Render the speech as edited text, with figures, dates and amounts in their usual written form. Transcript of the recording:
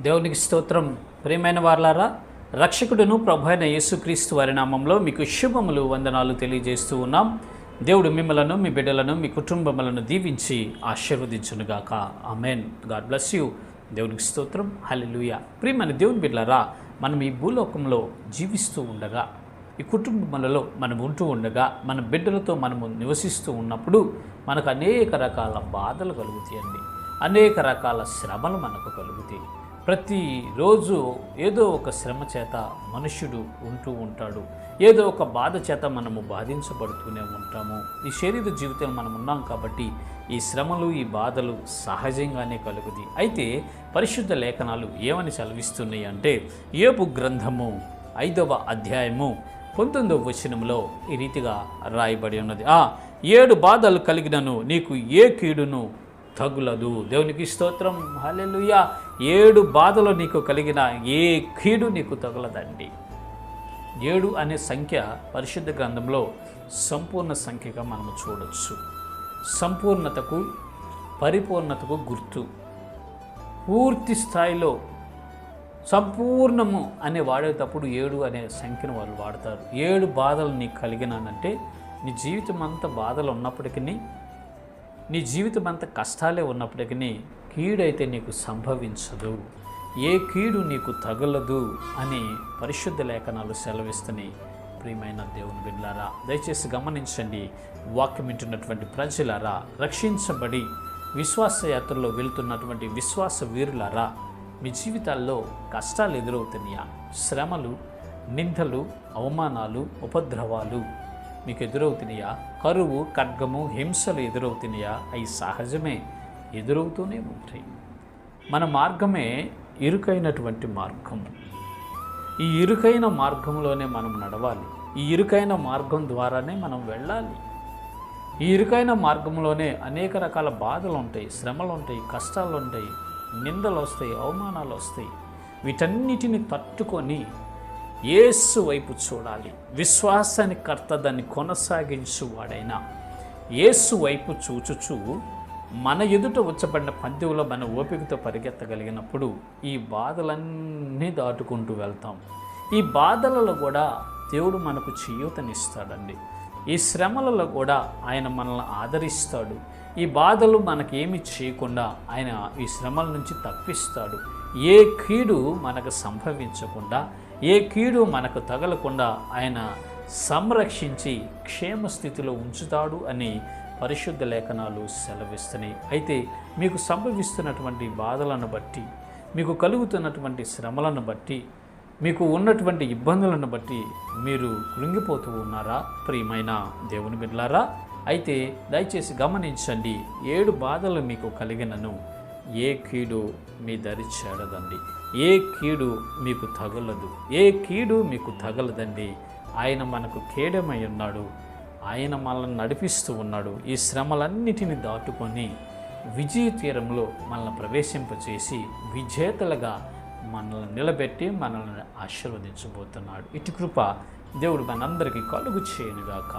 దేవునికి స్తోత్రం. ప్రియమైన వారలారా, రక్షకుడును ప్రభు అయిన యేసుక్రీస్తు వారి నామంలో మీకు శుభములు, వందనాలు తెలియజేస్తూ ఉన్నాం. దేవుడు మిమ్మలను, మీ బిడ్డలను, మీ కుటుంబములను దీవించి ఆశీర్వదించునుగాక. ఆమెన్. God bless you. దేవునికి స్తోత్రం. హల్లెలూయా. ప్రియమైన దేవుని బిడ్డలారా, మనం ఈ భూలోకంలో జీవిస్తూ ఉండగా, ఈ కుటుంబములలో మనం ఉంటూ ఉండగా, మన బిడ్డలతో మనము నివసిస్తూ ఉన్నప్పుడు మనకు అనేక రకాల బాధలు కలుగుతాయండి. అనేక రకాల శ్రమలు మనకు కలుగుతాయి. ప్రతిరోజు ఏదో ఒక శ్రమ చేత మనుష్యుడు ఉంటూ ఉంటాడు. ఏదో ఒక బాధ చేత మనము బాధించబడుతూనే ఉంటాము. ఈ శరీర జీవితంలో మనం ఉన్నాం కాబట్టి ఈ శ్రమలు, ఈ బాధలు సహజంగానే కలుగుతాయి. అయితే పరిశుద్ధ లేఖనాలు ఏమని సెలవిస్తున్నాయి అంటే, యోబు గ్రంథము 5వ అధ్యాయము 19వ వచనంలో ఈ రీతిగా రాయబడి ఉన్నది. 7 బాధలు కలిగినను నీకు ఏ కీడును తగులదు. దేవునికి స్తోత్రం. హల్లెలూయా. 7 బాధలు నీకు కలిగిన ఏ కీడు నీకు తగులదండి. 7 అనే సంఖ్య పరిశుద్ధ గ్రంథంలో సంపూర్ణ సంఖ్యగా మనము చూడవచ్చు. సంపూర్ణతకు, పరిపూర్ణతకు గుర్తు. పూర్తి స్థాయిలో సంపూర్ణము అనే వాడేటప్పుడు 7 అనే సంఖ్యను వాళ్ళు వాడతారు. 7 బాధలు నీకు కలిగినానంటే నీ జీవితం అంతా బాధలు ఉన్నప్పటికీ, నీ జీవితం అంతా కష్టాలే ఉన్నప్పటికీ కీడైతే నీకు సంభవించదు, ఏ కీడు నీకు తగలదు అని పరిశుద్ధ లేఖనాలు సెలవిస్తున్నాయి. ప్రియమైన దేవుని బిడ్డలారా, దయచేసి గమనించండి. వాక్యం వింటున్నటువంటి ప్రజలారా, రక్షించబడి విశ్వాస యాత్రలో వెళ్తున్నటువంటి విశ్వాస వీరులారా, మీ జీవితాల్లో కష్టాలు ఎదురవుతున్నాయా? శ్రమలు, నిందలు, అవమానాలు, ఉపద్రవాలు మీకు ఎదురవుతున్నాయా? కరువు, ఖడ్గము, హింసలు ఎదురవుతున్నాయా? అవి సహజమే, ఎదురవుతూనే ఉంటాయి. మన మార్గమే ఇరుకైనటువంటి మార్గం. ఈ ఇరుకైన మార్గంలోనే మనం నడవాలి. ఈ ఇరుకైన మార్గం ద్వారానే మనం వెళ్ళాలి. ఈ ఇరుకైన మార్గంలోనే అనేక రకాల బాధలు ఉంటాయి, శ్రమలు ఉంటాయి, కష్టాలు ఉంటాయి, నిందలు వస్తాయి, అవమానాలు వస్తాయి. వీటన్నిటిని తట్టుకొని యేసు వైపు చూడాలి. విశ్వాసాన్ని కర్త, దాన్ని కొనసాగించువాడైనా యేసు వైపు చూచుచూ మన ఎదుట వచ్చబడిన పందెంలో మన ఓపికతో పరిగెత్తగలిగినప్పుడు ఈ బాధలన్నీ దాటుకుంటూ వెళ్తాం. ఈ బాధలలో కూడా దేవుడు మనకు చేయూతనిస్తాడండి. ఈ శ్రమలలో కూడా ఆయన మనల్ని ఆదరిస్తాడు. ఈ బాధలు మనకేమి చేయకుండా ఆయన ఈ శ్రమల నుంచి తప్పిస్తాడు. ఏ కీడు మనకు సంభవించకుండా, ఏ కీడు మనకు తగలకుండా ఆయన సంరక్షించి క్షేమస్థితిలో ఉంచుతాడు అని పరిశుద్ధ లేఖనాలు సెలవిస్తున్నాయి. అయితే మీకు సంభవిస్తున్నటువంటి బాధలను బట్టి, మీకు కలుగుతున్నటువంటి శ్రమలను బట్టి, మీకు ఉన్నటువంటి ఇబ్బందులను బట్టి మీరు కృంగిపోతూ ఉన్నారా? ప్రియమైన దేవుని బిడ్డలారా, అయితే దయచేసి గమనించండి. 7 బాధలు మీకు కలిగినను ఏ కీడు మీ దరి చేరదండి. ఏ కీడు మీకు తగలదు. ఏ కీడు మీకు తగలదండి. ఆయన మనకు కేడమై ఉన్నాడు. ఆయన మనల్ని నడిపిస్తూ ఉన్నాడు. ఈ శ్రమలన్నిటిని దాటుకొని విజయ తీరంలో మనల్ని ప్రవేశింపచేసి విజేతలుగా మనల్ని నిలబెట్టి మనల్ని ఆశీర్వదించబోతున్నాడు. ఇటు కృప దేవుడు మనందరికీ కలుగు చేయనుగాక.